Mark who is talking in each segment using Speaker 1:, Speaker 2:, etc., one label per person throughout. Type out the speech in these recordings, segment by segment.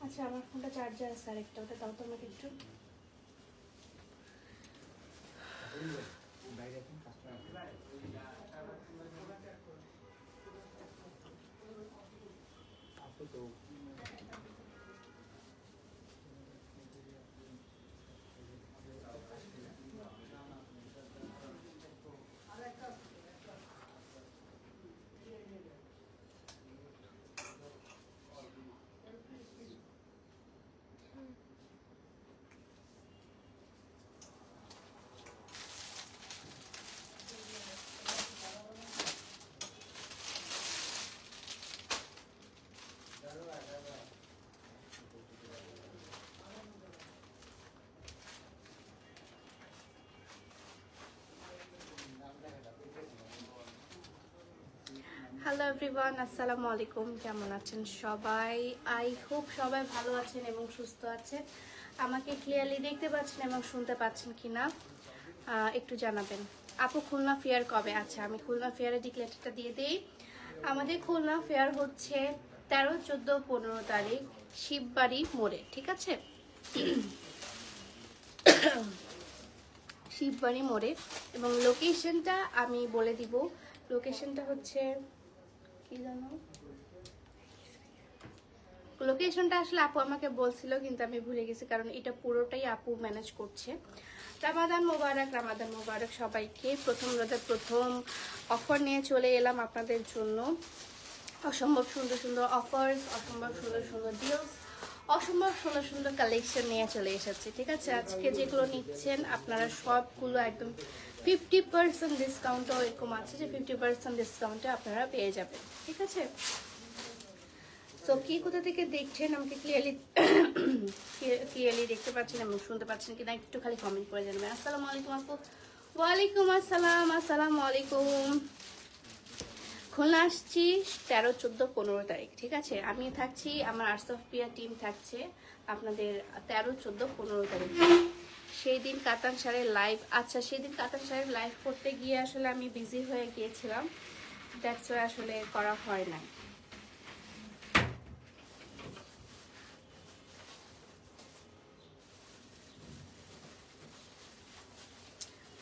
Speaker 1: আচ্ছা আমার ফোনটা চার্জার আছে আরেকটা, ওটা দাও তো আমাকে একটু। হ্যালো এভরিওয়ান, আসসালামু আলাইকুম। কেমন আছেন সবাই? আই হোপ সবাই ভালো আছেন এবং সুস্থ আছেন। আমাকে ক্লিয়ারলি দেখতে পাচ্ছেন এবং শুনতে পাচ্ছেন কিনা একটু জানাবেন। আপু খুলনা ফেয়ার কবে? আচ্ছা আমি খুলনা ফেয়ারের ডিক্লেয়ারটা দিয়ে দিই। আমাদের খুলনা ফেয়ার হচ্ছে 13, 14, 15 তারিখ শিববাড়ি মোড়ে, ঠিক আছে? শিববাড়ি মোড়ে, এবং লোকেশনটা আমি বলে দিব। লোকেশনটা হচ্ছে কি জানো, লোকেশনটা আসলে আপু আমাকে বলছিল কিন্তু আমি ভুলে গেছি, কারণ এটা পুরোটাই আপু ম্যানেজ করছে। রামাদান মোবারক, রামাদান মোবারক সবাইকে। প্রথম রোজার প্রথম অফার নিয়ে চলে এলাম আপনাদের জন্য। অসম্ভব সুন্দর সুন্দর অফার্স, অসম্ভব সুন্দর সুন্দর ডিলস, অসম্ভব সুন্দর সুন্দর কালেকশন নিয়ে চলে এসেছি, ঠিক আছে? আজকে যেগুলো নিচ্ছেন আপনারা সবগুলো একদম 50% ডিসকাউন্টও এরকম আছে যে 50% ডিসকাউন্টে আপনারা পেয়ে যাবেন, ঠিক আছে? সো কি কোথা থেকে দেখছেন আমাকে ক্লিয়ারলি দেখতে পাচ্ছেন এবং শুনতে পাচ্ছেন কিনা একটু খালি কমেন্ট করে জানাবেন। আসসালামু আলাইকুম আপু। ওয়ালাইকুম আসসালাম, আসসালামু আলাইকুম। খুলনা আসছি 13, 14, 15 তারিখ, ঠিক আছে? আমি থাকছি, আমার আরসফিয়া টিম থাকছে আপনাদের 13, 14, 15 তারিখ। সেই দিন কাতান শাড়ির লাইভ, আচ্ছা সেদিন কাতান শাড়ির লাইভ করতে গিয়ে আসলে আমি বিজি হয়ে গিয়েছিলাম, দ্যাটস ওয়াই আসলে করা হয় না।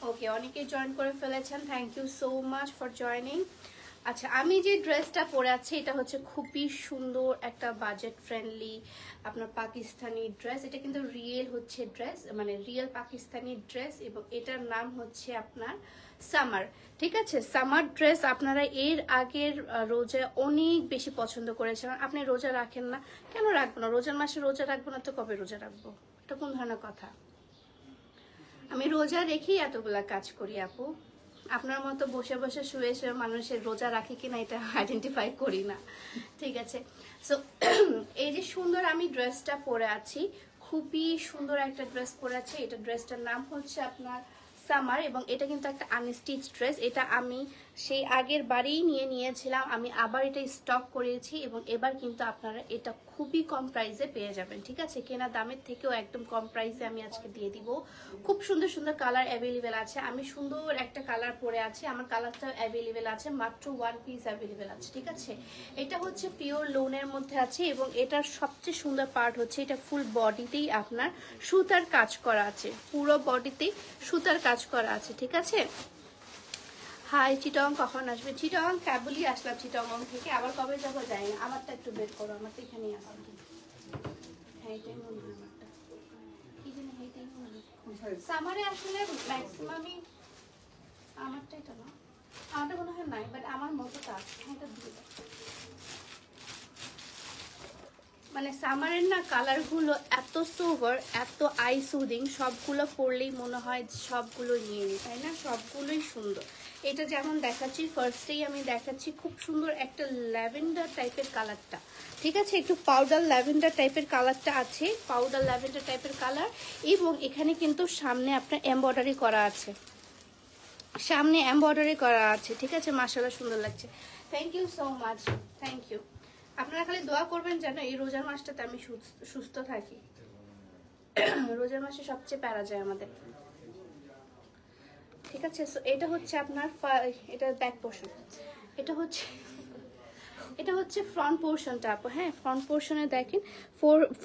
Speaker 1: ওকে, অনেকে জয়েন করে ফেলেছেন, thank you so much for joining. আচ্ছা আমি যে ড্রেসটা পরে আছি এটা হচ্ছে খুবই সুন্দর একটা বাজেট ফ্রেন্ডলি আপনার পাকিস্তানি ড্রেস। এটা কিন্তু রিয়েল হচ্ছে ড্রেস, মানে রিয়েল পাকিস্তানি ড্রেস, এবং এটার নাম হচ্ছে আপনার সামার, ঠিক আছে? সামার ড্রেস আপনারা এর আগের রোজা অনেক বেশি পছন্দ করেছেন। আপনি রোজা রাখেন না, কেন রাখবো না? রোজার মাসে রোজা রাখবো না তো কবে রোজা রাখবো? এটা কোন ধরনের কথা? আমি রোজা রেখেই এতগুলা কাজ করি আপু। আপনার মতো বসে বসে শুয়ে শুয়ে মানুষের রোজা রাখে কিনা এটা আইডেন্টিফাই করি না, ঠিক আছে? সো এই যে সুন্দর আমি ড্রেসটা পরে আছি, খুবই সুন্দর একটা ড্রেস পরে আছি। এটা ড্রেসটার নাম হচ্ছে আপনার সামার, এবং এটা কিন্তু একটা আনস্টিচ ড্রেস। এটা আমি সেই আগের বারেই নিয়েছিলাম, আমি আবার এটা স্টক করেছি, এবং এবার কিন্তু আপনারা এটা খুবই কম প্রাইসে পেয়ে যাবেন, ঠিক আছে? কেনা দামের থেকেও একদম কম প্রাইসে আমি আজকে দিয়ে দিব। খুব সুন্দর সুন্দর কালার অ্যাভেলেবেল আছে। আমি সুন্দর একটা কালার পরে আছি, আমার কালারটা অ্যাভেলেবেল আছে, মাত্র 1 পিস অ্যাভেলেবেল আছে, ঠিক আছে? এটা হচ্ছে পিওর লোনের মধ্যে আছে, এবং এটার সবচেয়ে সুন্দর পার্ট হচ্ছে এটা ফুল বডিতেই আপনার সুতার কাজ করা আছে, পুরো বডিতেই সুতার কাজ করা আছে, ঠিক আছে? হাই চিটং, কখন আসবে? চিটং ক্যাবলি আসলাম চিটং থেকে, আবার কবে যাবো যাই না। আমারটা একটু বের করো, আমারটা এখানেই আছে। হ্যাঁ এটাই মনে হয় আমারটা, কি জানি এটাই মনে হয়। সামারে আসলে ম্যাক্সিমামই আমারটা, এটা না আমারটা মনে হয় নাই, বাট আমার মতোটা আছে। হ্যাঁ এটা দিয়ে দাও। মানে সামারের না কালারগুলো এত সোভার, এত আই সুদিং, সবগুলো পরলেই মনে হয় সবগুলো নিয়ে নিই, তাই না? সবগুলোই সুন্দর। এটা যেমন দেখাচ্ছি, ফার্স্টেই আমি দেখাচ্ছি খুব সুন্দর একটা ল্যাভেন্ডার টাইপের কালারটা, ঠিক আছে? একটু পাউডার ল্যাভেন্ডার টাইপের কালারটা আছে, পাউডার ল্যাভেন্ডার টাইপের কালার, এবং এখানে কিন্তু সামনে আপনার এমব্রয়ডারি করা আছে, সামনে এমব্রয়ডারি করা আছে, ঠিক আছে? মাশাআল্লাহ সুন্দর লাগছে। Thank you so much, thank you. আপনারা খালি দোয়া করবেন যেন এই রোজার মাসটাতে আমি সুস্থ থাকি। রোজার মাসে সবচেয়ে প্যারা যায় আমাদের, ঠিক আছে? সো এটা হচ্ছে আপনার এটা ব্যাক পোর্শন, এটা হচ্ছে এটা হচ্ছে ফ্রন্ট পোর্শনটা আপু, হ্যাঁ ফ্রন্ট পোর্শনে দেখেন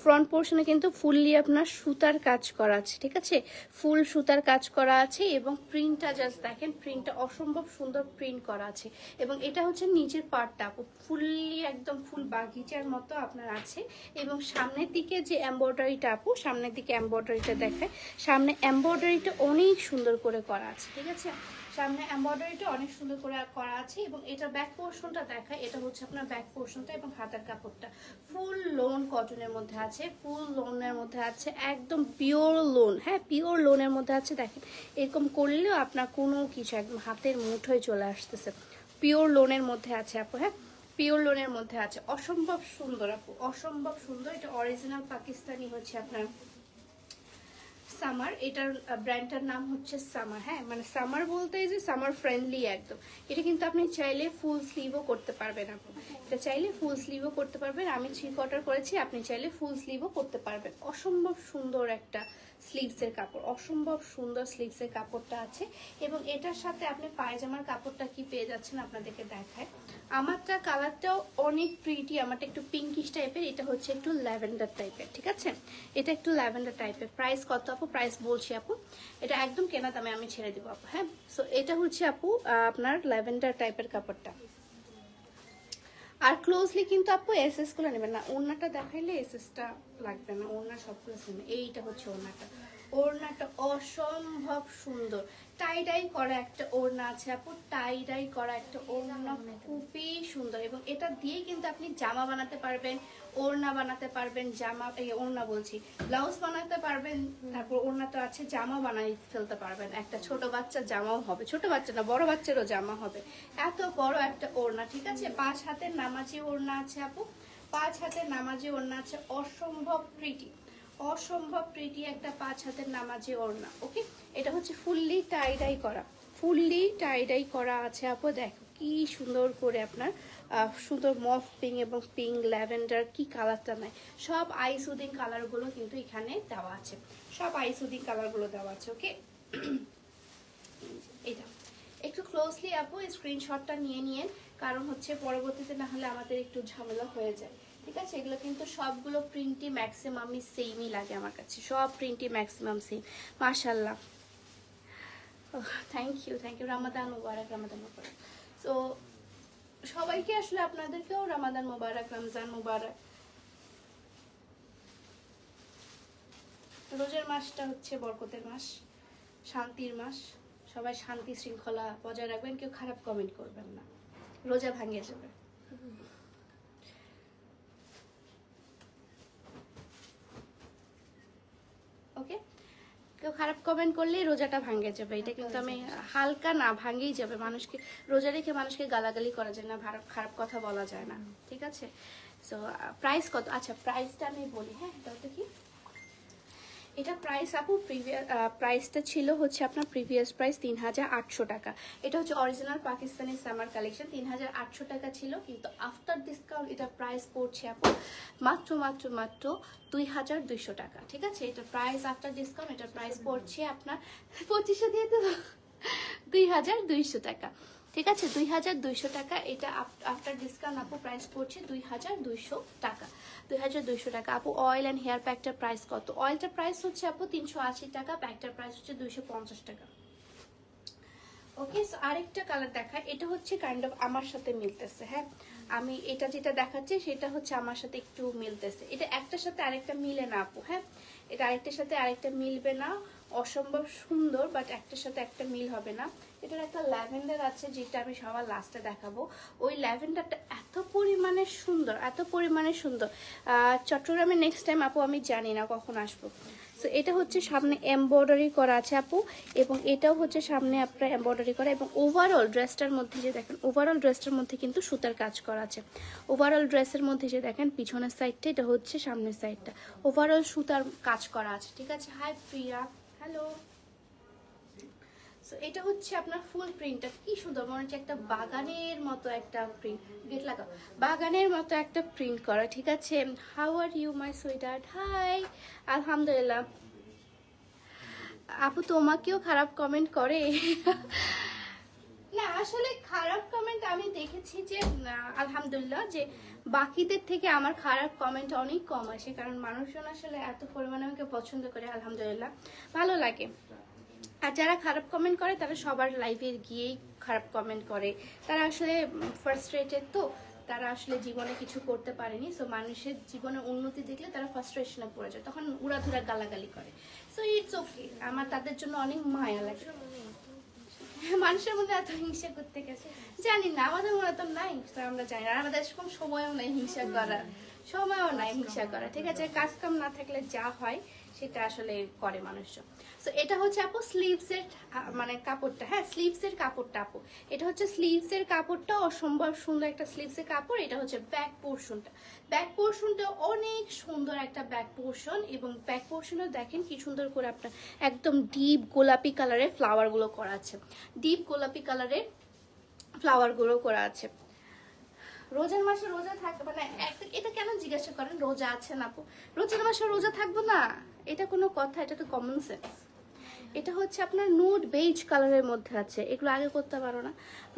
Speaker 1: ফ্রন্ট পোর্শনে কিন্তু ফুললি আপনার সুতার কাজ করা আছে, ঠিক আছে, ফুল সুতার কাজ করা আছে এবং প্রিন্টটা জাস্ট দেখেন, প্রিন্টটা অসম্ভব সুন্দর প্রিন্ট করা আছে। এবং এটা হচ্ছে নিচের পার্টটা আপু ফুললি একদম ফুল বাগিচার মতো আপনার আছে। এবং সামনের দিকে যে এমব্রয়ডারিটা আপু, সামনের দিকে এমব্রয়ডারিটা দেখায়, সামনে এমব্রয়ডারিটা অনেক সুন্দর করে করা আছে, ঠিক আছে, সামনে এমব্রয়ডারিটা অনেক সুন্দর করে করা আছে। এবং এটা ব্যাক পোর্শনটা দেখায়, এটা হচ্ছে আপনার ব্যাক পোর্শনটা এবং হাতার কাপড়টা ফুল লোন কটনের মধ্যে আছে, ফুল লোনের মধ্যে আছে, একদম পিওর লোন, হ্যাঁ পিওর লোনের মধ্যে আছে। দেখেন এরকম করলেও আপনার কোনো কিছু একদম হাতের মুঠোয় চলে আসতেছে, পিওর লোনের মধ্যে আছে আপু, হ্যাঁ পিওর লোনের মধ্যে আছে, অসম্ভব সুন্দর আপু, অসম্ভব সুন্দর। এটা অরিজিনাল পাকিস্তানি হচ্ছে আপনার সামার, এটার ব্র্যান্ডটার নাম হচ্ছে সামার, হ্যাঁ মানে সামার বলতে যে সামার ফ্রেন্ডলি একদম। এটা কিন্তু আপনি চাইলে ফুল স্লিভও করতে পারবেন আপু, এটা চাইলে ফুল স্লিভও করতে পারবেন। আমি 3/4 করেছি, আপনি চাইলে ফুল স্লিভও করতে পারবেন। অসম্ভব সুন্দর একটা স্লিভসের কাপড়, অসম্ভব সুন্দর স্লিভসের কাপড়টা আছে। এবং এটার সাথে আপনি পায়জামার কাপড়টা কি পেয়ে যাচ্ছেন আপনাদেরকে দেখায়। আমারটা কালারটাও অনেক প্রিটি, আমারটা একটু পিঙ্কিশ টাইপের, এটা হচ্ছে একটু ল্যাভেন্ডার টাইপের, ঠিক আছে, এটা একটু ল্যাভেন্ডার টাইপের। প্রাইস কত আপু? প্রাইস বলছি আপু, এটা একদম কেনা দামে আমি ছেড়ে দিব আপু, হ্যাঁ। সো এটা হচ্ছে আপু আপনার ল্যাভেন্ডার টাইপের কাপড়টা। আর ক্লোজলি কিন্তু আপু এসএস গুলো নেবেন না, ওড়নাটা দেখাইলে এসএসটা লাগবে না, ওড়না সবগুলো সেম। এইটা হচ্ছে ওড়নাটা, ওড়নাটা অসম্ভব সুন্দর, টাই ডাই করা একটা ওড়না আছে আপু, টাই ডাই করা একটা ওড়না, খুবই সুন্দর। এবং এটা দিয়ে কিন্তু আপনি জামা বানাতে পারবেন, ওড়না বানাতে পারবেন, জামা ওড়না বলছি ব্লাউজ বানাতে পারবেন, তারপর ওড়না তো আছে, জামা বানাই ফেলতে পারবেন, একটা ছোট বাচ্চার জামাও হবে, ছোট বাচ্চা না বড় বাচ্চারও জামা হবে, এত বড় একটা ওড়না, ঠিক আছে। 5 হাতের নামাজি ওড়না আছে আপু, 5 হাতের নামাজি ওড়না আছে, অসম্ভব প্রিটি, অসম্ভব প্রিটি একটা 5 হাতের নামাজি ওড়না, ওকে। এটা হচ্ছে ফুললি টাই ডাই করা, ফুললি টাই ডাই করা আছে আপু, দেখো কি সুন্দর করে আপনার সুন্দর মফ পিঙ্ক এবং পিঙ্ক ল্যাভেন্ডার, কি কালারটা নাই, সব আইসুদিং কালারগুলো কিন্তু এখানে দেওয়া আছে, সব আইসুদিং কালারগুলো দেওয়া আছে, ওকে। এটা একটু ক্লোজলি আপু স্ক্রিনশটটা নিয়ে নিয়েন, কারণ হচ্ছে পরবর্তীতে না হলে আমাদের একটু ঝামেলা হয়ে যায়, ঠিক আছে। এগুলো কিন্তু সবগুলো প্রিন্টই ম্যাক্সিমামই সেমই লাগে আমার কাছে, সব প্রিন্টই ম্যাক্সিমাম সেম, মাশাআল্লাহ। থ্যাংক ইউ, থ্যাংক ইউ, রামাদান মুবারক, রামাদান মুবারক। সো সবাইকে আসলে আপনাদেরকেও রামাদান মুবারক, রমজান মুবারক। রোজার মাসটা হচ্ছে বরকতের মাস, শান্তির মাস, সবাই শান্তি শৃঙ্খলা বজায় রাখবেন, কেউ খারাপ কমেন্ট করবেন না, রোজা ভাঙিয়ে যাবে। ওকে, কেউ খারাপ কমেন্ট করলে রোজাটা ভাঙে যাবে, এটা কিন্তু আমি হালকা না, ভাঙেই যাবে। মানুষকে রোজা রেখে মানুষকে গালাগালি করা যায় না, খারাপ কথা বলা যায় না, ঠিক আছে। সো প্রাইস কত? আচ্ছা প্রাইসটা আমি বলি, হ্যাঁ তাও তো কি এটা প্রাইস আপু, প্রাইসটা ছিল হচ্ছে আপনার প্রিভিয়াস প্রাইস 3800 টাকা। এটা হচ্ছে অরিজিনাল পাকিস্তানি সামার কালেকশন, 3800 টাকা ছিল, কিন্তু আফটার ডিসকাউন্ট এটা প্রাইস পড়ছে আপু মাত্র মাত্র মাত্র 2200 টাকা, ঠিক আছে। এটা প্রাইস আফটার ডিসকাউন্ট, এটা প্রাইস পড়ছে আপনার 2500 দিয়ে দেবো, 2200 টাকা, ঠিক আছে, 2200 টাকা। এটা আফটার ডিসকাউন্ট আপু প্রাইস পড়ছে 2200 টাকা, 2200 টাকা আপু। অয়েল অ্যান্ড হেয়ার প্যাকটার প্রাইস কত? অয়েলটার প্রাইস হচ্ছে আপু 380 টাকা, প্যাকটার প্রাইস হচ্ছে 250 টাকা, ওকে। সো আরেকটা কালার দেখায়, এটা হচ্ছে কাইন্ড অফ আমার সাথে মিলতেছে, হ্যাঁ আমি এটা যেটা দেখাচ্ছি সেটা হচ্ছে আমার সাথে একটু মিলতেছে, এটা একটার সাথে আরেকটা মিলে না আপু, হ্যাঁ এটা আরেকটার সাথে আরেকটা মিলবে না, অসম্ভব সুন্দর, বাট একটার সাথে একটা মিল হবে না। এটার একটা ল্যাভেন্ডার আছে যেটা আমি সবার লাস্টে দেখাবো, ওই ল্যাভেন্ডারটা এত পরিমাণে সুন্দর, এত পরিমাণে সুন্দর। চট্টগ্রামে নেক্সট টাইম আপু আমি জানি না কখন আসবো। সো এটা হচ্ছে সামনে এমব্রয়ডারি করা আছে আপু, এবং এটাও হচ্ছে সামনে আপনার এমব্রয়ডারি করা, এবং ওভারঅল ড্রেসটার মধ্যে যে দেখেন, ওভারঅল ড্রেসটার মধ্যে কিন্তু সুতার কাজ করা আছে, ওভারঅল ড্রেসের মধ্যে যে দেখেন পিছনের সাইডটা, এটা হচ্ছে সামনের সাইডটা, ওভারঅল সুতার কাজ করা আছে, ঠিক আছে। হাই প্রিয়া, হ্যালো। সো এটা হচ্ছে আপনার ফুল প্রিন্টটা, কি সুন্দর, মনে হচ্ছে একটা বাগানের মতো একটা প্রিন্ট, গেট লাগাও, বাগানের মতো একটা প্রিন্ট করা, ঠিক আছে। How are you my sweetheart? Hi, আলহামদুলিল্লাহ। আপু তোমাকেও খারাপ কমেন্ট করে? না আসলে খারাপ কমেন্ট আমি দেখেছি যে আলহামদুলিল্লাহ যে বাকিদের থেকে আমার খারাপ কমেন্ট অনেক কম আসে, কারণ মানুষজন আসলে এত পরিমাণে আমাকে পছন্দ করে, আলহামদুলিল্লাহ ভালো লাগে। আর যারা খারাপ কমেন্ট করে তারা সবার লাইভে গিয়েই খারাপ কমেন্ট করে, তারা আসলে ফ্রাস্ট্রেটেড, তো তারা আসলে জীবনে কিছু করতে পারেনি, সো মানুষের জীবনে উন্নতি দেখলে তারা ফ্রাস্ট্রেশনে পড়ে যায়, তখন উড়াধুরা গালাগালি করে। সো ইটস ওকে, আমার তাদের জন্য অনেক মায়া লাগে। মানুষের মধ্যে এত হিংসা করতে গেছে জানি না, আমাদের মনে তো নাই, আমরা জানি না, আমাদের সেরকম সময়ও নাই হিংসা করার, সময়ও নাই হিংসা করা, ঠিক আছে। কাজ কাম না থাকলে যা হয় সেটা আসলে করে মানুষজন। সো এটা হচ্ছে আপু স্লিভসের মানে কাপড়টা, হ্যাঁ স্লিভসের কাপড়টা আপু, এটা হচ্ছে স্লিভসের কাপড়টা, অসম্ভব সুন্দর একটা স্লিভসের কাপড়। এটা হচ্ছে ব্যাক পোর্শনটা, ব্যাক পোর্শনটা অনেক সুন্দর একটা ব্যাক পোর্শন, এবং ব্যাক পোর্শনও দেখেন কি সুন্দর করে আপনার একদম ডিপ গোলাপি কালারের ফ্লাওয়ারগুলো করা আছে, ডিপ গোলাপি কালারের ফ্লাওয়ারগুলো করা আছে। রোজার মাসে রোজা থাকবে মানে এটা কেন জিজ্ঞাসা করেন, রোজা আছে না আপু, রোজার মাসে রোজা থাকবো না, এটা কোনো কথা, এটা তো কমন সেন্স। এটা হচ্ছে আপনার নুড বেজ কালারের মধ্যে আছে, এগুলো আগে করতে পারো না,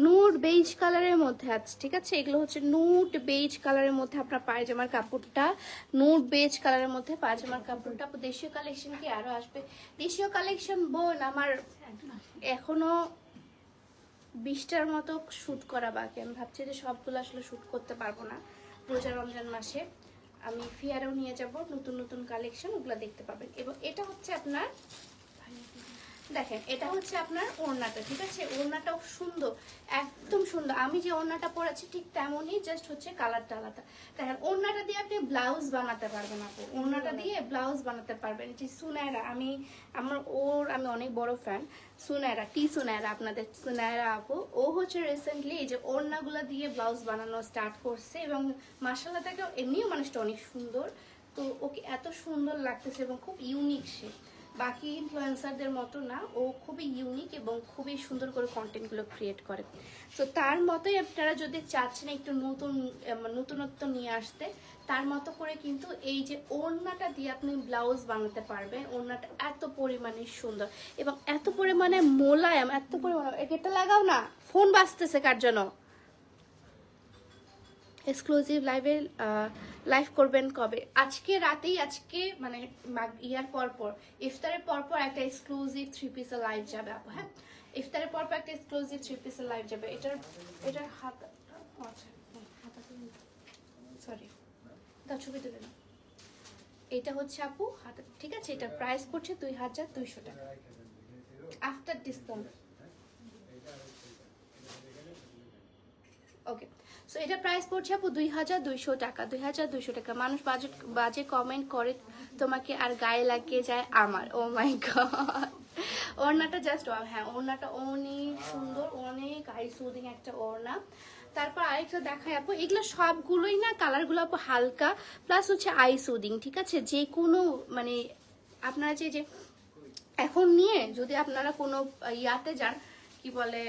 Speaker 1: নুড বেজ কালারের মধ্যে আছে, ঠিক আছে। এগুলো হচ্ছে নুড বেজ কালারের মধ্যে আপনার পায়জামার কাপড়টা, নুড বেজ কালারের মধ্যে পায়জামার কাপড়টা। দেশীয় কালেকশন কি আরো আসবে, দেশীয় কালেকশন বোন আমার এখনো 20টার মতো শ্যুট করা বাকি, আমি ভাবছি যে সবগুলো আসলে শ্যুট করতে পারবো না রোজা রমজান মাসে, আমি ফিয়ারেও নিয়ে যাব নতুন নতুন কালেকশন, ওগুলো দেখতে পাবেন। এবং এটা হচ্ছে আপনার দেখেন, এটা হচ্ছে আপনার ওড়নাটা, ঠিক আছে, ওড়নাটাও সুন্দর, একদম সুন্দর। আমি যে ওড়নাটা পরেছি ঠিক তেমনই, জাস্ট হচ্ছে কালারটা আলাদা। দেখেন ওড়নাটা দিয়ে আপনি ব্লাউজ বানাতে পারবেন আপু, ওড়নাটা দিয়ে ব্লাউজ বানাতে পারবেন। যে সুনায়রা, আমি অনেক বড় ফ্যান, সুনায়রা, সুনায়রা, আপনাদের সুনায়রা আপু, ও হচ্ছে রিসেন্টলি এই যে ওড়নাগুলো দিয়ে ব্লাউজ বানানো স্টার্ট করছে, এবং মাশাআল্লাহ তাকে এমনিও মানুষটা অনেক সুন্দর, তো ওকে এত সুন্দর লাগতেছে এবং খুব ইউনিক সে, বাকি ইনফ্লুয়েন্সারদের মতো না, ও খুবই ইউনিক এবং খুবই সুন্দর করে কন্টেন্টগুলো ক্রিয়েট করে। সো তার মতোই আপনারা যদি চাচ্ছেন একটু নতুনত্ব নিয়ে আসতে, তার মতো করে কিন্তু এই যে ওড়নাটা দিয়ে আপনি ব্লাউজ বানাতে পারবেন। ওড়নাটা এত পরিমাণে সুন্দর এবং এত পরিমাণে মোলায়েম, এত পরিমাণে, এটা লাগাও না, ফোন বাজতেছে কার জন্য। এক্সক্লুসিভ লাইভ করবেন কবে? আজকে রাতেই, আজকে মানে ইয়ার পর ইফতারের পর একটা এক্সক্লুসিভ 3 পিসের লাইভ যাবে আপু, হ্যাঁ ইফতারের পর একটা এক্সক্লুসিভ 3 পিসের লাইভ যাবে। এটার হাত, আচ্ছা সরি তার ছবি তুলে না, এটা হচ্ছে আপু হাত, ঠিক আছে। এটার প্রাইস পড়ছে 2200 টাকা আফটার ডিসকাউন্ট। ওকে, সো এটা প্রাইস পড়ছে আপু 2200 টাকা, 2200 টাকা। মানুষ বাজে কমেন্ট করে তোমাকে আর গায়ে লাগিয়ে যায় আমার, ও মাই গড। ওড়নাটা জাস্ট, হ্যাঁ ওড়নাটা অনেক সুন্দর, অনেক আই সুদিং একটা ওড়না। তারপর আরেকটা দেখাই আপু, এগুলো সবগুলোই না কালারগুলো আপু হালকা, প্লাস হচ্ছে আই সুদিং, ঠিক আছে। যে কোনো মানে আপনারা যে এখন নিয়ে যদি আপনারা কোনো ইয়াতে যান, কি বলে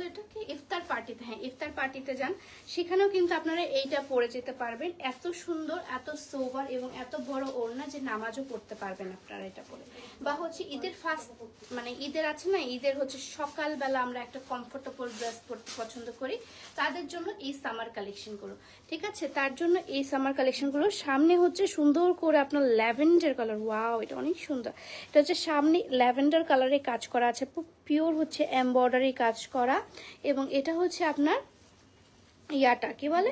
Speaker 1: এটাকে ইফতার পার্টিতে, হ্যাঁ ইফতার পার্টিতে যান, সেখানেও কিন্তু আপনারা এইটা পরে যেতে পারবেন। এত সুন্দর, এত সোবার এবং এত বড় ওড়না যে নামাজও পড়তে পারবেন আপনারা এটা পরে। বা হচ্ছে ঈদের ফার্স্ট মানে ঈদের আছে না, ঈদের হচ্ছে সকালবেলা আমরা একটা কমফোর্টেবল ড্রেস পরতে পছন্দ করি, তাদের জন্য এই সামার কালেকশনগুলো, ঠিক আছে। তার জন্য এই সামার কালেকশনগুলো সামনে হচ্ছে সুন্দর করে আপনার ল্যাভেন্ডার কালার, ওয়াও এটা অনেক সুন্দর। এটা হচ্ছে সামনে ল্যাভেন্ডার কালারে কাজ করা আছে, পিওর হচ্ছে এমব্রয়ডারি কাজ করা, এবং এটা হচ্ছে আপনার ইয়াটা কি বলে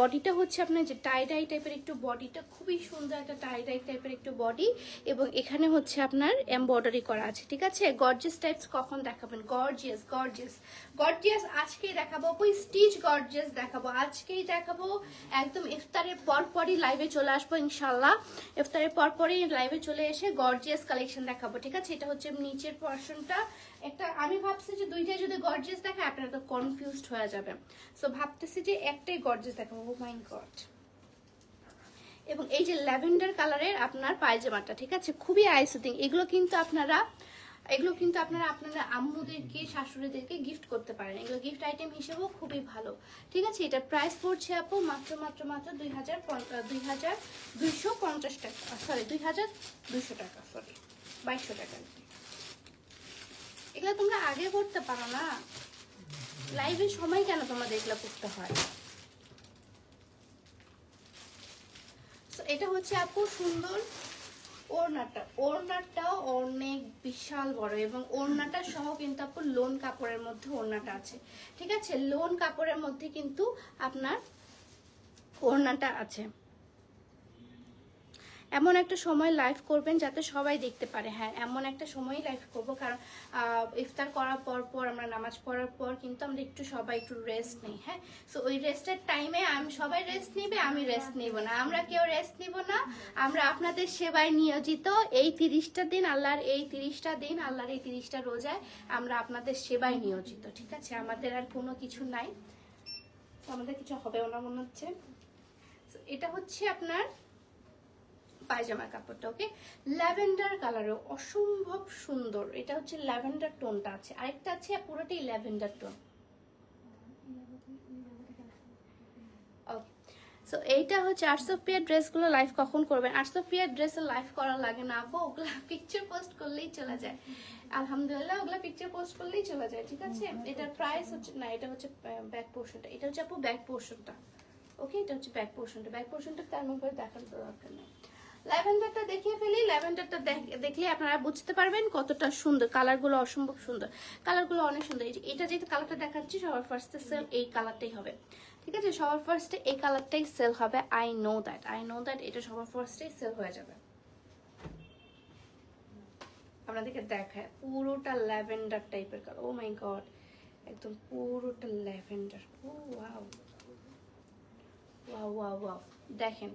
Speaker 1: বডিটা হচ্ছে আপনার যে টাই টাইপের একটু বডিটা, খুবই সুন্দর একটা টাই টাইপের একটু বডি, এবং এখানে হচ্ছে আপনার এমব্রয়ডারি করা আছে, ঠিক আছে। গর্জিয়াস টাইপস কখন দেখাবেন? গর্জিয়াস আজকেই দেখাবো, ওই স্টিচ গর্জিয়াস দেখাবো, আজকেই দেখাবো, একদম ইফতারের পরপরই লাইভে চলে আসবো ইনশাল্লাহ। ইফতারের পরপরই লাইভে চলে এসে গর্জিয়াস কালেকশন দেখাবো, ঠিক আছে। এটা হচ্ছে নিচের পোরশনটা একটা, আমি ভাবছি যে দুইটাই যদি গর্জিয়াস দেখায় আপনারা তো কনফিউজড হয়ে যাবে, সো ভাবতেছি যে একটাই গর্জিয়াস দেখাবো। ও মাই গড। এবং এই যে ল্যাভেন্ডার কালারের আপনার পায়জামাটা, ঠিক আছে, খুবই আইসুদিং। এগুলো কিন্তু আপনারা আপনারা আম্মুদেরকে, শাশুড়িদেরকে গিফট করতে পারেন, এগুলো গিফট আইটেম হিসেবেও খুবই ভালো, ঠিক আছে। এটা প্রাইস পড়ছে আপু মাত্র 2250 টাকা, সরি 2200 টাকা, সরি 2200 টাকা। এগুলো তোমরা আগে করতে পারো না, লাইভের সময় কেন তোমাদের এগুলো করতে হয়? এটা হচ্ছে আপু সুন্দর ওড়নাটা। ওড়নাটাও অনেক বিশাল বড় এবং ওড়নাটা সহ কিন্তু আপু লোন কাপড়ের মধ্যে ওড়নাটা আছে, ঠিক আছে? লোন কাপড়ের মধ্যে কিন্তু আপনার ওড়নাটা আছে। এমন একটা সময় লাইভ করবেন যাতে সবাই দেখতে পারে। হ্যাঁ, এমন একটা সময় লাইভ করব, কারণ ইফতার করার পর আমরা নামাজ পড়ার পর কিন্তু আমরা একটু সবাই একটু রেস্ট নিই। হ্যাঁ, সো ওই রেস্টের টাইমে সবাই রেস্ট নিবে, আমি রেস্ট নিব না, আমরা কেউ রেস্ট নিব না। আমরা আপনাদের সেবায় নিয়োজিত। এই 30টা দিন আল্লাহর, এই 30টা দিন আল্লাহর, এই 30টা রোজায় আমরা আপনাদের সেবায় নিয়োজিত, ঠিক আছে? আমাদের আর কোনো কিছু নাই, আমাদের কিছু হবেও না মনে হচ্ছে। এটা হচ্ছে আপনার পায়জামার কাপড়টা, ওকে? ল্যাভেন্ডার কালারও অসম্ভব সুন্দর। এটা হচ্ছে ল্যাভেন্ডার টোনটা আছে, আরেকটা আছে পুরোটাই ল্যাভেন্ডার টোন। ওকে, সো এইটা হচ্ছে আর্টসোপিয়ার ড্রেসগুলো লাইভ কখন করবেন? আর্টসোপিয়ার ড্রেসে লাইভ করা লাগে না আপু, ওগুলা পিকচার পোস্ট করলেই চলে যায়। আলহামদুলিল্লাহ, ওগুলা পিকচার পোস্ট করলেই চলে যায়, ঠিক আছে? এটার প্রাইস হচ্ছে না, এটা হচ্ছে ব্যাক পোর্শনটা, এটা হচ্ছে আপু ব্যাক পোর্শনটা, ওকে? এটা হচ্ছে ব্যাক পোর্শনটা। ব্যাক পোর্শনটা তেমন করে দেখানোর দরকার নেই। ল্যাভেন্ডারটা দেখিয়ে ফেলি। ল্যাভেন্ডারটা দেখলে আপনারা বুঝতে পারবেন কতটা সুন্দর। কালারগুলো অসম্ভব সুন্দর, কালারগুলো অনেক সুন্দর। এটা যেহেতু কালারটা দেখাচ্ছি, সবার ফার্স্টে সেল এই কালারটাই হবে, ঠিক আছে? সবার ফার্স্টে এই কালারটাই সেল হবে। আই নো দ্যাট এটা সবার ফার্স্টেই সেল হয়ে যাবে। আপনাদেরকে দেখায় পুরোটা ল্যাভেন্ডার টাইপের কালার। ও মাই গড, একদম পুরোটা ল্যাভেন্ডার। ও ওয়াও ওয়াও ওয়াও ওয়াও, দেখেন,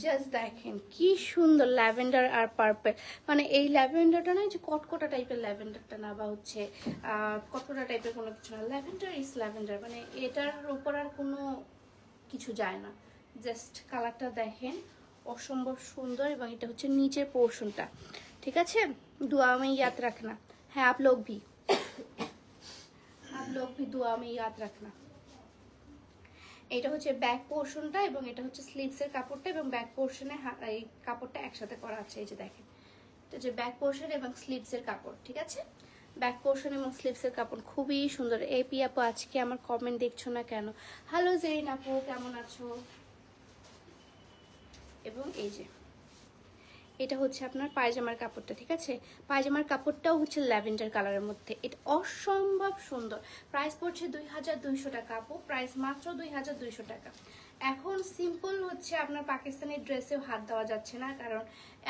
Speaker 1: জাস্ট দেখেন কি সুন্দর ল্যাভেন্ডার আর পার্পল। মানে এই ল্যাভেন্ডারটা না, যে কটকটা টাইপের ল্যাভেন্ডারটা না, বা হচ্ছে কটকটা টাইপের কোনো কিছু না। ল্যাভেন্ডার ইজ ল্যাভেন্ডার, মানে এটার উপর আর কোনো কিছু যায় না। জাস্ট কালারটা দেখেন, অসম্ভব সুন্দর। এবং এটা হচ্ছে নিচের পোর্শনটা, ঠিক আছে? दुआ में याद रखना। হ্যাঁ, आप लोग भी दुआ में याद रखना। এটা হচ্ছে ব্যাক পোর্শনটা এবং এটা হচ্ছে স্লিভসের কাপড়টা, এবং ব্যাক পোর্শনে এই কাপড়টা একসাথে করা আছে। এই যে দেখেন, এটা হচ্ছে ব্যাক পোর্শন এবং স্লিভসের কাপড়, ঠিক আছে? ব্যাক পোর্শন এবং স্লিভসের কাপড় খুবই সুন্দর। এই আপু আজকে আমার কমেন্ট দেখছো না কেন? হ্যালো জেরিন আপু, কেমন আছো? এবং এই যে এটা হচ্ছে আপনার পায়জামার কাপড়টা, ঠিক আছে? পায়জামার কাপড়টাও হচ্ছে ল্যাভেন্ডার কালারের মধ্যে। এটা অসম্ভব সুন্দর। প্রাইস পড়ছে 2200 টাকা আপু, প্রাইস মাত্র 2200 টাকা। এখন সিম্পল হচ্ছে আপনার পাকিস্তানি ড্রেসেও হাত দেওয়া যাচ্ছে না, কারণ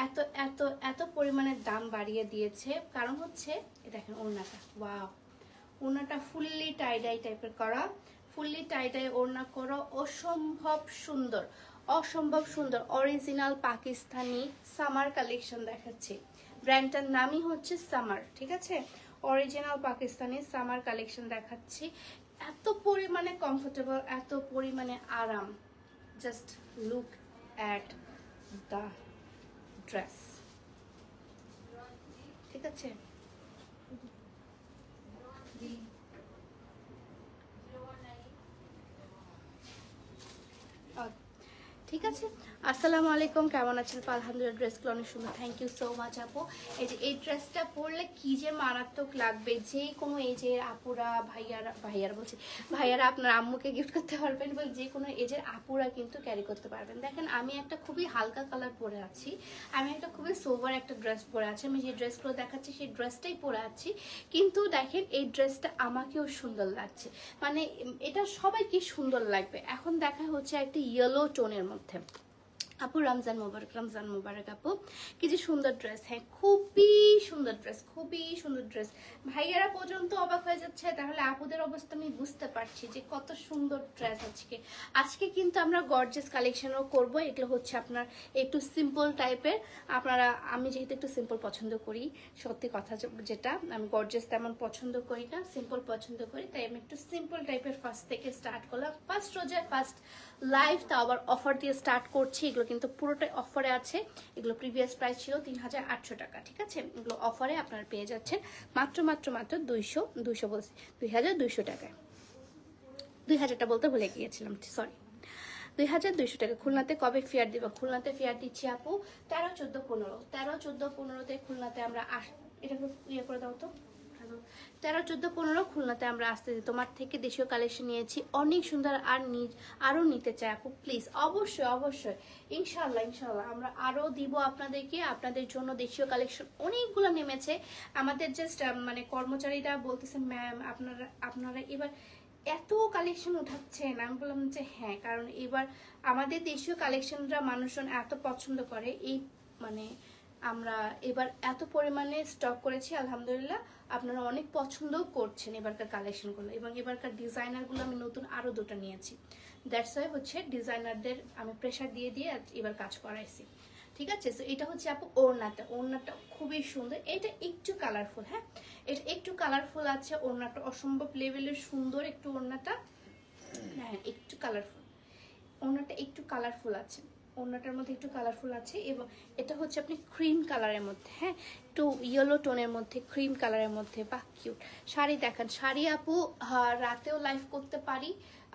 Speaker 1: এত এত এত পরিমাণের দাম বাড়িয়ে দিয়েছে। কারণ হচ্ছে দেখেন ওড়নাটা, ওয়াও, ওড়নাটা ফুললি টাইডাই টাইপের করা, ফুললি টাইডাই ওড়না করা, অসম্ভব সুন্দর, অসম্ভব সুন্দর। অরিজিনাল পাকিস্তানি সামার কালেকশন দেখাচ্ছি। ব্র্যান্ডটার নামই হচ্ছে সামার, ঠিক আছে? অরিজিনাল পাকিস্তানি সামার কালেকশন দেখাচ্ছি। এত পরিমাণে কমফোর্টেবল, এত পরিমাণে আরাম। Just look at the dress, ঠিক আছে? ঠিক আছে, আসসালামু আলাইকুম, কেমন আছেন? আলহামদুলিল্লাহ, ড্রেসগুলো অনেক সুন্দর। থ্যাংক ইউ সো মাচ আপু। এই যে এই ড্রেসটা পরলে কি যে মারাত্মক লাগবে, যে কোনো এজের আপুরা, ভাইয়ারা বলছি, ভাইয়ারা আপনার আম্মুকে গিফট করতে পারবেন, এবং যে কোনো এজের আপুরা কিন্তু ক্যারি করতে পারবেন। দেখেন, আমি একটা খুবই হালকা কালার পরে আছি, আমি একটা খুবই সোবার একটা ড্রেস পরে আছি। আমি যে ড্রেসগুলো দেখাচ্ছি সেই ড্রেসটাই পরে আছি, কিন্তু দেখেন এই ড্রেসটা আমাকেও সুন্দর লাগছে। মানে এটা সবাইকে সুন্দর লাগবে। এখন দেখা হচ্ছে একটা ইয়েলো টোনের মধ্যে। আপু রমজান মোবারক, রমজান মোবারক আপু। কি যে সুন্দর ড্রেস, হ্যাঁ খুবই সুন্দর ড্রেস, খুবই সুন্দর ড্রেস। ভাইয়ারা পর্যন্ত অবাক হয়ে যাচ্ছে, তাহলে আপুদের অবস্থা আমি বুঝতে পারছি যে কত সুন্দর ড্রেস আজকে। আজকে কিন্তু আমরা গর্জিয়াস কালেকশনও করব। এগুলো হচ্ছে আপনার একটু সিম্পল টাইপের। আপনারা, আমি যেহেতু একটু সিম্পল পছন্দ করি, সত্যি কথা যেটা, আমি গর্জিয়াস তেমন পছন্দ করি না, সিম্পল পছন্দ করি, তাই আমি একটু সিম্পল টাইপের ফার্স্ট থেকে স্টার্ট করলাম। ফার্স্ট রোজার ফার্স্ট লাইভ, তা আবার অফার দিয়ে স্টার্ট করছি। এগুলো কিন্তু পুরোটাই অফারে আছে। এগুলো প্রিভিয়াস প্রাইস ছিল 3800 টাকা, ঠিক আছে? এগুলো অফারে আপনারা পেয়ে যাচ্ছেন মাত্র 2200 টাকায়। 2000টা বলতে ভুলে গিয়েছিলাম, সরি, 2200 টাকা। খুলনাতে কবে ফেয়ার দিব? খুলনাতে ফেয়ার দিচ্ছি আপু 13, 14, 15। 13, 14, 15-তে খুলনাতে আমরা এটা ইয়ে করে দাও তো, 13, 14, 15 খুলনাতে আমরা আসতেছি, তোমার থেকে দেশীয় কালেকশন নিয়েছি, অনেক সুন্দর। আর আরও নিতে চাই আপু প্লিজ, অবশ্যই অবশ্যই, ইনশাল্লাহ ইনশাল্লাহ আমরা আরও দিব আপনাদেরকে। আপনাদের জন্য দেশীয় কালেকশন অনেকগুলো নেমেছে আমাদের। জাস্ট মানে কর্মচারীরা বলতেছেন ম্যাম আপনারা এবার এত কালেকশন উঠাচ্ছেন। আমি বললাম যে হ্যাঁ, কারণ এবার আমাদের দেশীয় কালেকশনরা মানুষজন এত পছন্দ করে, এই মানে আমরা এবার এত পরিমাণে স্টক করেছি আলহামদুলিল্লাহ, আপনারা অনেক পছন্দও করছেন এবারকার কালেকশনগুলো। এবং এবারকার ডিজাইনারগুলো আমি নতুন আরও 2টা নিয়েছি, দ্যাটস ওয়াই হচ্ছে ডিজাইনারদের আমি প্রেশার দিয়ে দিয়ে এবার কাজ করাইছি। ঠিক আছে, তো এটা হচ্ছে আপু ওড়নাটা খুবই সুন্দর। এটা একটু কালারফুল, হ্যাঁ এটা একটু কালারফুল আছে, ওড়নাটা অসম্ভব লেভেলের সুন্দর একটু ওড়নাটা, হ্যাঁ একটু কালারফুল, ওড়নাটা একটু কালারফুল আছে, ওড়নাটার মধ্যে একটু কালারফুল আছে। এবং এটা হচ্ছে আপনি ক্রিম কালারের মধ্যে, হ্যাঁ একটু ইয়েলো টোনের মধ্যে, ক্রিম কালারের মধ্যে, বাহ কিউট। শাড়ি দেখান, শাড়ি আপু রাতেও লাইভ করতে পারি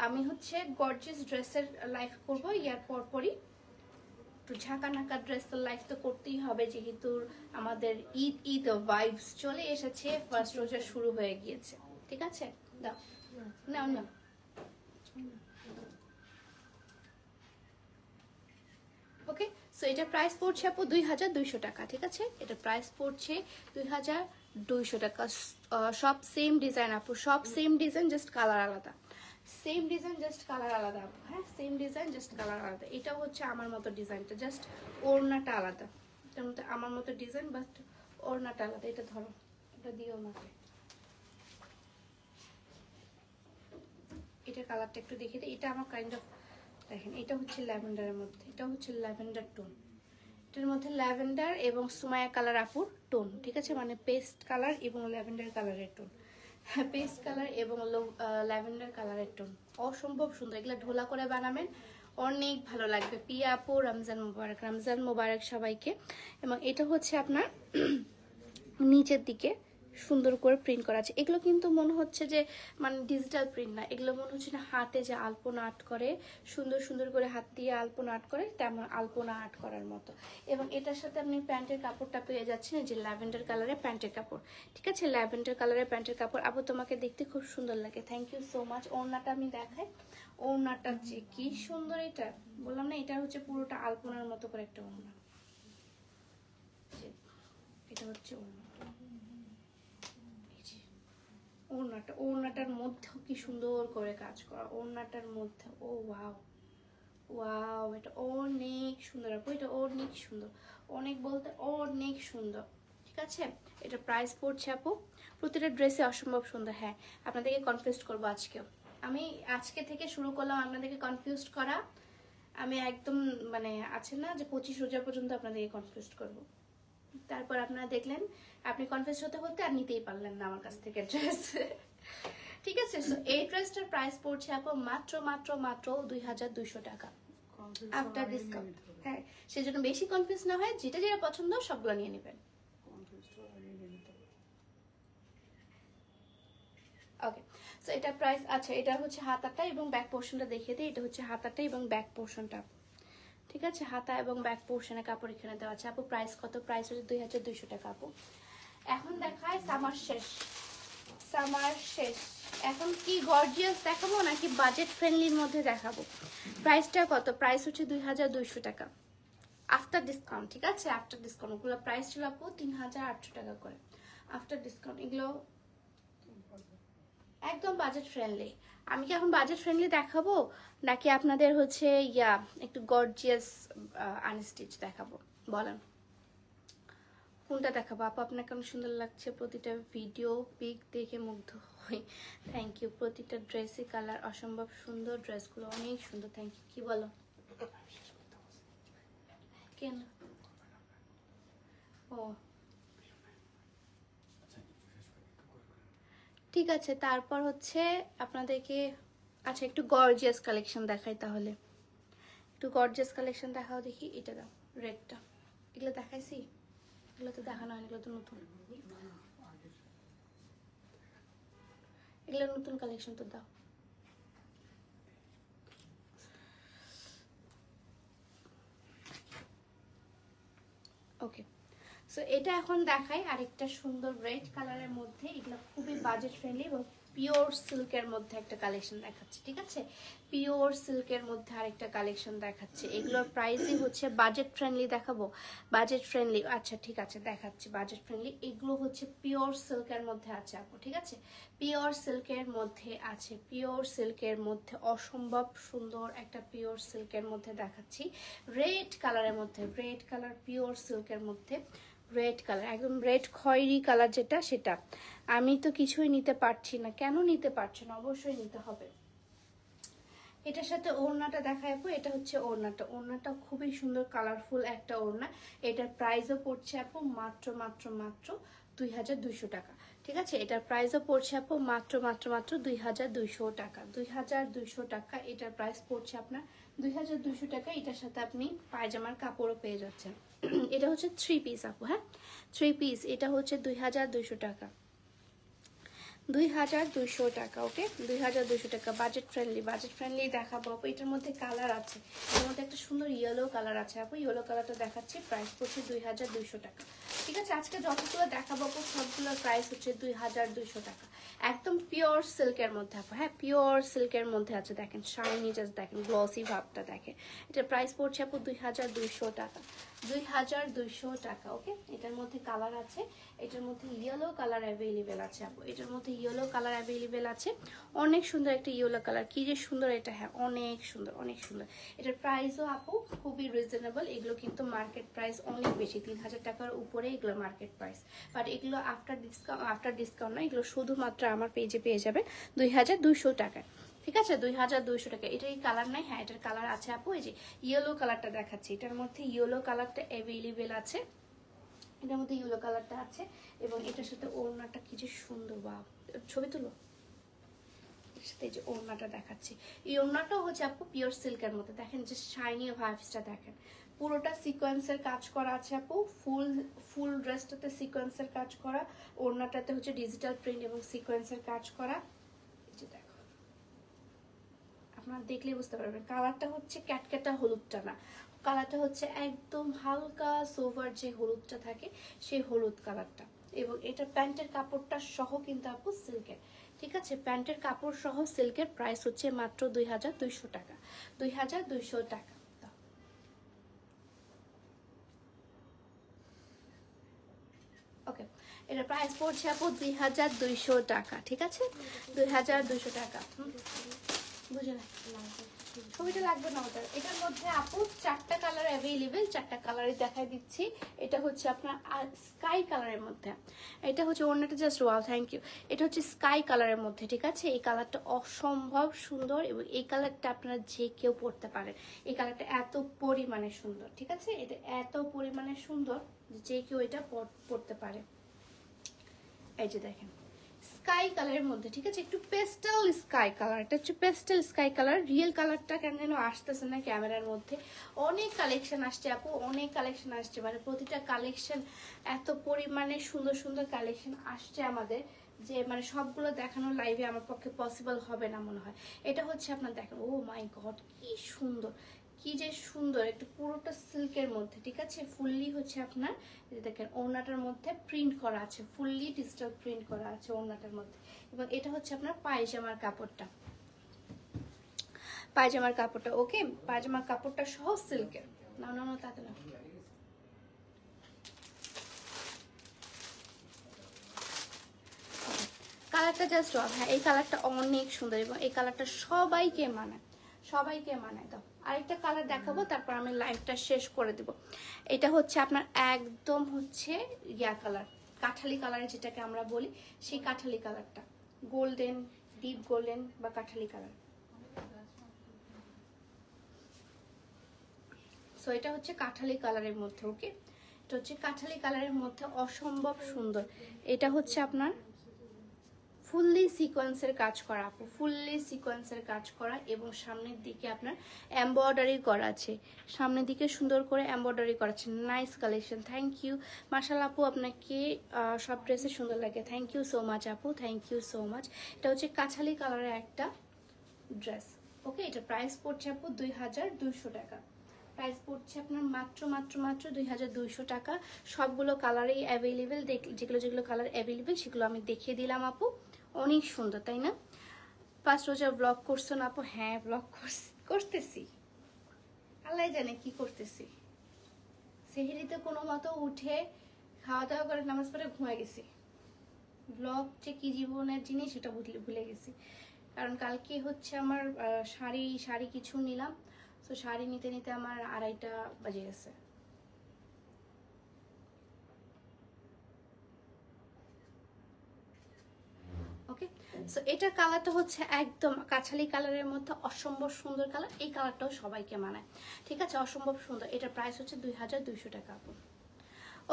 Speaker 1: আমি, হচ্ছে গর্জিয়াস ড্রেসের লাইভ করবো ইয়ার পরপরই। একটু ঝাঁকা নাকা ড্রেসের লাইভ তো করতেই হবে, যেহেতু আমাদের ঈদ ভাইবস চলে এসেছে, ফার্স্ট রোজা শুরু হয়ে গিয়েছে। ঠিক আছে, দাও নাও নাও। ওকে, সো এটা প্রাইস পড়ছে আপু 2200 টাকা। ঠিক আছে, এটা প্রাইস পড়ছে 2200 টাকা। সব সেম ডিজাইন আপু, সব সেম ডিজাইন, জাস্ট কালার আলাদা। সেম ডিজাইন জাস্ট কালার আলাদা আপু, হ্যাঁ সেম ডিজাইন জাস্ট কালার আলাদা। এটা হচ্ছে আমার মতো ডিজাইনটা, জাস্ট ওড়নাটা আলাদা। এটার মধ্যে আমার মতো ডিজাইন, বাট ওড়নাটা আলাদা। এটা ধরো, এটা দিও আমাকে, এটার কালারটা একটু দেখে দিই। এটা আমার কাইন্ড অফ দেখেন, এটা হচ্ছে ল্যাভেন্ডারের মধ্যে, এটা হচ্ছে ল্যাভেন্ডার টোন, এটার মধ্যে ল্যাভেন্ডার এবং সুমায়া কালার আপুর টোন। ঠিক আছে, মানে পেস্ট কালার এবং ল্যাভেন্ডার কালারের টোন, হ্যাঁ পেস্ট কালার এবং ল্যাভেন্ডার কালারের টোন, অসম্ভব সুন্দর। এগুলো ঢোলা করে বানাবেন, অনেক ভালো লাগবে। পিয়া আপু রমজান মোবারক, রমজান মোবারক সবাইকে। এবং এটা হচ্ছে আপনার নিচের দিকে সুন্দর করে প্রিন্ট করা আছে। এগুলো কিন্তু মনে হচ্ছে যে মানে ডিজিটাল প্রিন্ট না, এগুলো মনে হচ্ছে না হাতে যে আলপনা আর্ট করে, সুন্দর সুন্দর করে হাত দিয়ে আলপনা আর্ট করে, তেমন আলপনা আর্ট করার মতো। এবং এটার সাথে আপনি প্যান্টের কাপড়টা পেয়ে যাচ্ছেন, যে ল্যাভেন্ডার কালারের প্যান্টের কাপড়। ঠিক আছে, ল্যাভেন্ডার কালারের প্যান্টের কাপড় আপু, তোমাকে দেখতে খুব সুন্দর লাগে, থ্যাংক ইউ সো মাচ। ওড়নাটা আমি দেখাই, ওড়নাটা যে কি সুন্দর, এটা বললাম না, এটা হচ্ছে পুরোটা আলপনার মতো করে একটা ওড়না। এটা হচ্ছে ওড়নাটার মধ্যেও কি সুন্দর করে কাজ করা, ওড়নাটার মধ্যে, ও ওয়াও ওয়াও, এটা অনেক সুন্দর আপু, এটা অনেক সুন্দর, অনেক বলতে অনেক সুন্দর। ঠিক আছে, এটা প্রাইস পড়ছে আপু, প্রতিটা ড্রেসে অসম্ভব সুন্দর। হ্যাঁ আপনাদেরকে কনফিউজ করবো আজকেও, আমি আজকে থেকে শুরু করলাম আপনাদেরকে কনফিউজ করা। আমি একদম মানে আছে না যে 25 রোজা পর্যন্ত আপনাদেরকে কনফিউজ করবো। তারপর আপনারা দেখলেন আপনি কনফিউজ হতে হতে আর নিতেই পারলেন না আমার কাছ থেকে ড্রেস। ঠিক আছে, সো এই ড্রেসটার প্রাইস পড়ছে আপু মাত্র মাত্র মাত্র 2200 টাকা আফটার ডিসকাউন্ট। হ্যাঁ সেজন্য বেশি কনফিউজ না হয়, যেটা যেটা পছন্দ সবগুলো নিয়ে নেবেন। ওকে, সো এটা প্রাইস, আচ্ছা এটা হচ্ছে হাতাটা এবং ব্যাক পোর্শনটা দেখিয়ে দিই। এটা হচ্ছে হাতাটা এবং ব্যাক পোর্শনটা। ঠিক আছে, হাতা এবং ব্যাক পোর্শনের কাপড় এখানে দেওয়া আছে আপু। প্রাইস কত? প্রাইস হচ্ছে 2200 টাকা আপু। এখন দেখায় সামার শেষ, সামার শেষ। এখন কি গর্জিয়াস দেখাবো নাকি বাজেট ফ্রেন্ডলির মধ্যে দেখাবো? প্রাইসটা কত? প্রাইস হচ্ছে 2200 টাকা আফটার ডিসকাউন্ট। ঠিক আছে, আফটার ডিসকাউন্ট ওগুলো প্রাইস ছিল আপু 3800 টাকা করে আফটার ডিসকাউন্ট। এগুলো একদম বাজেট ফ্রেন্ডলি। আমি কি এখন বাজেট ফ্রেন্ডলি দেখাবো নাকি আপনাদের হচ্ছে একটু গর্জিয়াস আনস্টিচ দেখাবো? বলেন কোনটা দেখাবো আপু? আপনার কেমন সুন্দর লাগছে, প্রতিটা ভিডিও পিক দেখে মুগ্ধ হই। Thank you. প্রতিটা ড্রেসই কালার অসম্ভব সুন্দর, ড্রেসগুলো অনেক সুন্দর। Thank you. কি বলো? কেন? ও ঠিক আছে, তারপর হচ্ছে আপনাদেরকে আচ্ছা একটু গর্জিয়াস কালেকশন দেখাই তাহলে। একটু গর্জিয়াস কালেকশন দেখাও দেখি। এটা দাও, রেডটা। এগুলো দেখাইছি? এগুলো তো দেখানো হয়নি, এগুলো তো নতুন, এগুলো নতুন কালেকশন তো দাও। ওকে, সো এটা এখন দেখাই আরেকটা সুন্দর রেড কালারের মধ্যে, এগুলো খুবই বাজেট ফ্রেন্ডলি এবং পিওর সিল্কের মধ্যে একটা কালেকশন দেখাচ্ছে, ঠিক আছে? পিওর সিল্কের মধ্যে আরেকটা কালেকশন দেখাচ্ছে। এগুলোর প্রাইসই হচ্ছে বাজেট ফ্রেন্ডলি দেখাবো, বাজেট ফ্রেন্ডলি। আচ্ছা ঠিক আছে, দেখাচ্ছি বাজেট ফ্রেন্ডলি। এগুলো হচ্ছে পিওর সিল্কের মধ্যে আছে আপু, ঠিক আছে? পিওর সিল্কের মধ্যে আছে, পিওর সিল্কের মধ্যে অসম্ভব সুন্দর একটা পিওর সিল্কের মধ্যে দেখাচ্ছি, রেড কালারের মধ্যে, রেড কালার পিওর সিল্কের মধ্যে, রেড কালার একদম রেড খয়েরি কালার যেটা সেটা। আমি তো কিছুই নিতে পারছি না, কেন নিতে পারছি না? অবশ্যই নিতে হবে। এটার সাথে ওড়নাটা দেখায় আপু, এটা হচ্ছে ওড়নাটা, ওড়নাটা খুবই সুন্দর কালারফুল একটা ওড়না। এটার প্রাইসও পড়ছে আপু মাত্র মাত্র মাত্র 2200 টাকা, ঠিক আছে? এটার প্রাইসও পড়ছে আপু মাত্র মাত্র মাত্র 2200 টাকা, 2200 টাকা এটার প্রাইস পড়ছে আপনার 2200 টাকা। এটার সাথে আপনি পায়জামার কাপড়ও পেয়ে যাচ্ছেন। এটা হচ্ছে 3 পিস আপু, হ্যাঁ 3 পিস, এটা হচ্ছে 2200 টাকা, 2200 টাকা। ওকে 2200 টাকা, বাজেট ফ্রেন্ডলি, বাজেট ফ্রেন্ডলি দেখাবো আপু। এটার মধ্যে কালার আছে, এর মধ্যে একটা সুন্দর ইয়েলো কালার আছে আপু, ইয়েলো কালারটা দেখাচ্ছি, প্রাইস পড়ছে 2200 টাকা, ঠিক আছে? আজকে যতগুলো দেখাবো আপু সবগুলোর প্রাইস হচ্ছে 2200 টাকা, একদম পিওর সিল্কের মধ্যে আপু, হ্যাঁ পিওর সিল্কের মধ্যে আছে। দেখেন শাইনি, জাস্ট দেখেন গ্লসি ভাবটা দেখেন। এটার প্রাইস পড়ছে আপু 2200 টাকা, 2200 টাকা। ওকে এটার মধ্যে কালার আছে, এটার মধ্যে ইয়েলো কালার অ্যাভেলেবেল আছে আপু, এটার মধ্যে ইয়েলো কালার অ্যাভেলেবেল আছে, অনেক সুন্দর একটা ইয়েলো কালার, কি যে সুন্দর এটা, হ্যাঁ অনেক সুন্দর অনেক সুন্দর। এটার প্রাইসও আপু খুবই রিজনেবল, এগুলো কিন্তু মার্কেট প্রাইস অনেক বেশি, 3000 টাকার উপরে এগুলো মার্কেট প্রাইস, বাট এগুলো আফটার ডিসকাউন্ট না, এগুলো শুধুমাত্র আমার পেজে পেয়ে যাবে 2200 টাকায়, ঠিক আছে? 2200 টাকা। এটার কালার নাই, হ্যাঁ এটার কালার আছে আপু, এই যে ইয়েলো কালারটা দেখাচ্ছি, এটার মধ্যে ইয়েলো কালারটা অ্যাভেলেবেল আছে, এটার মধ্যে ইয়েলো কালারটা আছে এবং এটার সাথে ওড়নাটা কি যে সুন্দর, বা ছবি তুলো, এর সাথে এই যে ওড়নাটা দেখাচ্ছি, এই ওড়নাটাও হচ্ছে আপু পিওর সিল্কের মধ্যে, দেখেন যে শাইনি ভাইবসটা দেখেন, পুরোটা সিকোয়েন্সের কাজ করা আছে আপু, ফুল ড্রেসটাতে সিকোয়েন্সের কাজ করা, ওড়নাটাতে হচ্ছে ডিজিটাল প্রিন্ট এবং সিকোয়েন্সের কাজ করা। এই যে দেখো, আপনারা দেখলেই বুঝতে পারবেন, কালারটা হচ্ছে ক্যাটক্যাটা হলুদটা না, কালারটা হচ্ছে একদম হালকা সোভার যে হলুদটা থাকে সেই হলুদ কালারটা, এবং এটা প্যান্টের কাপড়টা সহ কিন্তু আপু সিল্কের, ঠিক আছে? প্যান্টের কাপড় সহ সিল্কের, প্রাইস হচ্ছে মাত্র 2200 টাকা, 2200 টাকা। ওকে এটা প্রাইস পড়ছে আপু 2200 টাকা, ঠিক আছে? 2200 টাকা। বুঝে না ছবিটা লাগবে না ওটার। এটার মধ্যে আপু 4টা কালার অ্যাভেলেবেল, 4টা কালারই দেখাই দিচ্ছি। এটা হচ্ছে আপনার স্কাই কালারের মধ্যে, এটা হচ্ছে ওড়নাটা জাস্ট ওয়াও, থ্যাংক ইউ। এটা হচ্ছে স্কাই কালারের মধ্যে, ঠিক আছে? এই কালারটা অসম্ভব সুন্দর এবং এই কালারটা আপনারা যে কেউ পরতে পারেন, এই কালারটা এত পরিমাণে সুন্দর, ঠিক আছে? এটা এত পরিমাণে সুন্দর যে কেউ এটা পরতে পারে। এই যে দেখেন স্কাই কালারের মধ্যে, ঠিক আছে? একটু পেস্টেল স্কাই কালার, এটা হচ্ছে পেস্টেল স্কাই কালার, রিয়েল কালারটা কেন যেন আসতেছে না ক্যামেরার মধ্যে। অনেক কালেকশন আসছে আপু, অনেক কালেকশন আসছে, মানে প্রতিটা কালেকশন এত পরিমাণে সুন্দর সুন্দর কালেকশন আসছে আমাদের, যে মানে সবগুলো দেখানো লাইভে আমার পক্ষে পসিবল হবে না মনে হয়। এটা হচ্ছে আপনার দেখেন, ও মাই গড কি সুন্দর, কি যে সুন্দর, একটু পুরোটা সিল্কের মধ্যে, ঠিক আছে? ফুললি হচ্ছে আপনার দেখেন ওড়নাটার মধ্যে প্রিন্ট করা আছে, ফুললি ডিজিটাল প্রিন্ট করা আছে ওড়নাটার মধ্যে, এবং এটা হচ্ছে আপনার পায়জামার কাপড়টা, পায়জামার কাপড়টা। ওকে পায়জামার কাপড়টা সহ সিল্কের, না না না তাতে না, কালারটা জাস্ট হ্যাঁ এই কালারটা অনেক সুন্দর এবং এই কালারটা সবাইকে মানায়, সবাইকে মানায়। দাও আরেকটা কালার দেখাবো, তারপর আমি লাইভটা শেষ করে দেব। এটা হচ্ছে আপনার একদম হচ্ছে ইয়া কালার, কাঠালি কালার যেটাকে আমরা বলি, সেই কাঠালি কালারটা, গোল্ডেন, ডিপ গোল্ডেন বা কাঠালি কালার। সো এটা হচ্ছে কাঠালি কালারের মধ্যে। ওকে এটা হচ্ছে কাঠালি কালারের মধ্যে অসম্ভব সুন্দর। এটা হচ্ছে আপনার ফুললি সিকোয়েন্সের কাজ করা আপু, ফুললি সিকোয়েন্সের কাজ করা এবং সামনের দিকে আপনার এমব্রয়ডারি করা আছে, সামনের দিকে সুন্দর করে এমব্রয়ডারি করা আছে। নাইস কালেকশন, থ্যাংক ইউ মাশাআল্লাহ আপু, আপনাকে সব ড্রেসে সুন্দর লাগে, থ্যাংক ইউ সো মাচ আপু, থ্যাংক ইউ সো মাচ। এটা হচ্ছে কাছালি কালারের একটা ড্রেস। ওকে এটা প্রাইস পড়ছে আপু 2200 টাকা, প্রাইস পড়ছে আপনার মাত্র মাত্র মাত্র 2200 টাকা। সবগুলো কালারেই অ্যাভেলেবেল, যেগুলো যেগুলো কালার অ্যাভেলেবেল সেগুলো আমি দেখিয়ে দিলাম আপু। অনেক সুন্দর তাই না? ফার্স্ট রোজা ব্লগ করছো না আপু? হ্যাঁ ব্লগ করতেছি, আল্লাহ জানে কি করতেছি। সেহেরিতে কোনো মতো উঠে খাওয়া দাওয়া করে নামাজ পড়ে ঘুমায় গেছি। ব্লগ যে কি জীবনের জিনিস সেটা ভুলে গেছি। কারণ কালকে হচ্ছে আমার শাড়ি কিছু নিলাম, তো শাড়ি নিতে নিতে আমার 2:30 বাজে গেছে। ওকে, সো এটা কালারটা হচ্ছে একদম কাছালি কালারের মধ্যে অসম্ভব সুন্দর কালার। এই কালারটাও সবাইকে মানায়, ঠিক আছে? অসম্ভব সুন্দর। এটার প্রাইস হচ্ছে 2200 টাকা আপু।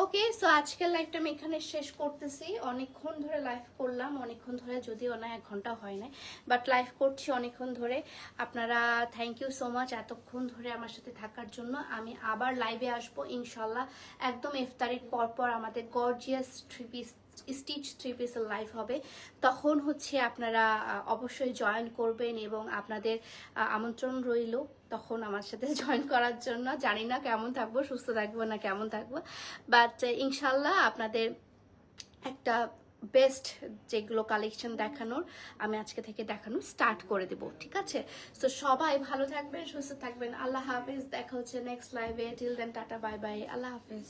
Speaker 1: ওকে, সো আজকের লাইভটা আমি এখানে শেষ করতেছি। অনেকক্ষণ ধরে লাইভ করলাম, অনেকক্ষণ ধরে, যদিও না 1 ঘন্টা হয় নাই, বাট লাইভ করছি অনেকক্ষণ ধরে। আপনারা থ্যাংক ইউ সো মাচ এতক্ষণ ধরে আমার সাথে থাকার জন্য। আমি আবার লাইভে আসবো ইনশাল্লাহ, একদম ইফতারির পর আমাদের গর্জিয়াস স্টিচ 3 পিসের লাইভ হবে। তখন হচ্ছে আপনারা অবশ্যই জয়েন করবেন এবং আপনাদের আমন্ত্রণ রইল তখন আমার সাথে জয়েন করার জন্য। জানি না কেমন থাকবো, সুস্থ থাকবো না কেমন থাকবো, বাট ইনশাল্লাহ আপনাদের একটা বেস্ট যেগুলো কালেকশন দেখানোর আমি আজকে থেকে দেখানো স্টার্ট করে দেব, ঠিক আছে? তো সবাই ভালো থাকবেন, সুস্থ থাকবেন। আল্লাহ হাফেজ, দেখা হচ্ছে নেক্সট লাইভে। Till then tata, bye bye, আল্লাহ হাফেজ।